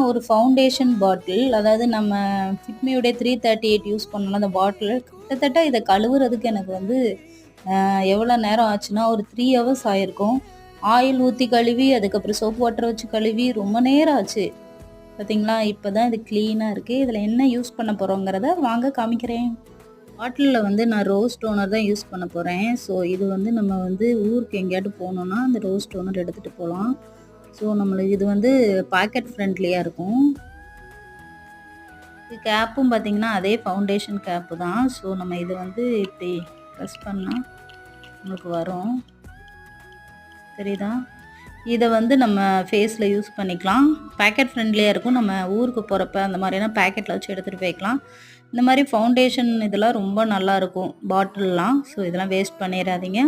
ஒரு ஃபவுண்டேஷன் பாட்டில். அதாவது நம்ம ஃபிட்மியோடைய 338 யூஸ் பண்ணோம்ல அந்த பாட்டில். கிட்டத்தட்ட இத கழுவுறதுக்கு எனக்கு வந்து எவ்வளோ நேரம் ஆச்சுன்னா, ஒரு 3 ஹவர்ஸ் ஆயிருக்கும். ஆயில் ஊத்தி கழுவி, அதுக்கப்புறம் சோப் வாட்டர் வச்சு கழுவி ரொம்ப நேரம் ஆச்சு. பார்த்தீங்களா? இப்ப தான் இது கிளீனா இருக்கு. இதில என்ன யூஸ் பண்ண போறோங்கிறத வாங்க காமிக்கிறேன். பாட்டில்ல வந்து நான் ரோஸ் டோனர் தான் யூஸ் பண்ண போறேன். ஸோ இது வந்து நம்ம வந்து ஊருக்கு எங்கேயாவது போனோம்னா, அந்த ரோஸ் டோனர் எடுத்துட்டு போலாம். ஸோ நம்மளுக்கு இது வந்து பாக்கெட் ஃப்ரெண்ட்லியா இருக்கும். இது கேப்பும் பார்த்தீங்கன்னா, அதே ஃபவுண்டேஷன் கேப்பு தான். ஸோ நம்ம இத வந்து இப்டி ப்ரெஸ் பண்ணா நமக்கு வரும். தெரியுதா? இத வந்து நம்ம ஃபேஸ்ல யூஸ் பண்ணிக்கலாம். பாக்கெட் ஃப்ரெண்ட்லியா இருக்கும். நம்ம ஊருக்கு போறப்ப அந்த மாதிரியான பாக்கெட்ல வச்சு எடுத்துட்டு போய்க்கலாம். இந்த மாரி ஃபவுண்டேஷன் இதெல்லாம் ரொம்ப நல்லாயிருக்கும் பாட்டில்லாம். ஸோ இதெல்லாம் வேஸ்ட் பண்ணிறாதீங்க.